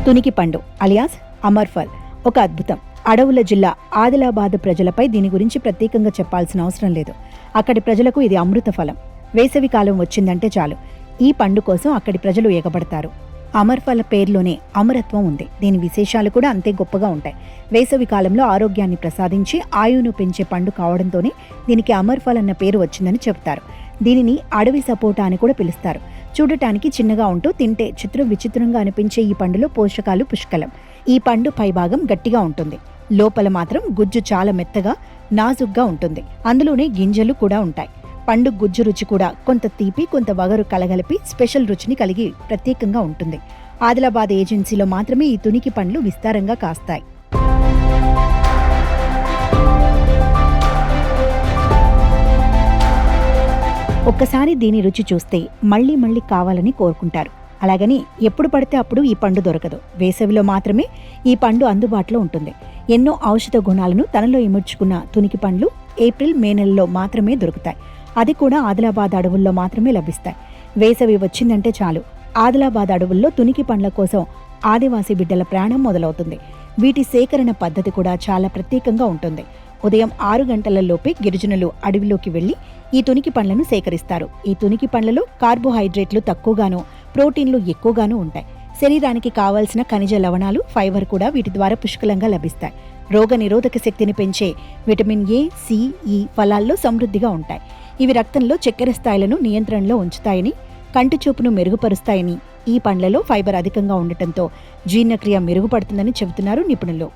తునికి పండు అలియాస్ అమర్ఫల్ ఒక అద్భుతం. అడవుల జిల్లా ఆదిలాబాద్ ప్రజలపై దీని గురించి ప్రత్యేకంగా చెప్పాల్సిన అవసరం లేదు. అక్కడి ప్రజలకు ఇది అమృత ఫలం. వేసవి కాలం వచ్చిందంటే చాలు ఈ పండు కోసం అక్కడి ప్రజలు ఎగబడతారు. అమర్ఫల పేరులోనే అమరత్వం ఉంది. దీని విశేషాలు కూడా అంతే గొప్పగా ఉంటాయి. వేసవి కాలంలో ఆరోగ్యాన్ని ప్రసాదించి ఆయువును పెంచే పండు కావడంతోనే దీనికి అమర్ఫల్ అన్న పేరు వచ్చిందని చెబుతారు. దీనిని అడవి సపోటా అని కూడా పిలుస్తారు. చూడటానికి చిన్నగా ఉంటూ తింటే చిత్రం విచిత్రంగా అనిపించే ఈ పండులో పోషకాలు పుష్కలం. ఈ పండు పైభాగం గట్టిగా ఉంటుంది, లోపల మాత్రం గుజ్జు చాలా మెత్తగా నాజుగ్గా ఉంటుంది. అందులోనే గింజలు కూడా ఉంటాయి. పండు గుజ్జు రుచి కూడా కొంత తీపి కొంత వగరు కలగలిపి స్పెషల్ రుచిని కలిగి ప్రత్యేకంగా ఉంటుంది. ఆదిలాబాద్ ఏజెన్సీలో మాత్రమే ఈ తునికి పండ్లు విస్తారంగా కాస్తాయి. ఒక్కసారి దీని రుచి చూస్తే మళ్లీ మళ్లీ కావాలని కోరుకుంటారు. అలాగని ఎప్పుడు పడితే అప్పుడు ఈ పండు దొరకదు. వేసవిలో మాత్రమే ఈ పండు అందుబాటులో ఉంటుంది. ఎన్నో ఔషధ గుణాలను తనలో ఇముడ్చుకున్న తునికి పండ్లు ఏప్రిల్ మే నెలలో మాత్రమే దొరుకుతాయి. అది కూడా ఆదిలాబాద్ అడవుల్లో మాత్రమే లభిస్తాయి. వేసవి వచ్చిందంటే చాలు ఆదిలాబాద్ అడవుల్లో తునికి పండ్ల కోసం ఆదివాసీ బిడ్డల ప్రయాణం మొదలవుతుంది. వీటి సేకరణ పద్ధతి కూడా చాలా ప్రత్యేకంగా ఉంటుంది. ఉదయం 6 గంటలలోపే గిరిజనులు అడవిలోకి వెళ్లి ఈ తునికి పండ్లను సేకరిస్తారు. ఈ తునికి పండ్లలో కార్బోహైడ్రేట్లు తక్కువగాను ప్రోటీన్లు ఎక్కువగాను ఉంటాయి. శరీరానికి కావాల్సిన ఖనిజ లవణాలు ఫైబర్ కూడా వీటి ద్వారా పుష్కలంగా లభిస్తాయి. రోగ నిరోధక శక్తిని పెంచే విటమిన్ ఏ, సి, ఈ ఫలాల్లో సమృద్ధిగా ఉంటాయి. ఇవి రక్తంలో చక్కెర స్థాయిలను నియంత్రణలో ఉంచుతాయని, కంటి చూపును మెరుగుపరుస్తాయని, ఈ పండ్లలో ఫైబర్ అధికంగా ఉండటంతో జీర్ణక్రియ మెరుగుపడుతుందని చెబుతున్నారు నిపుణులు.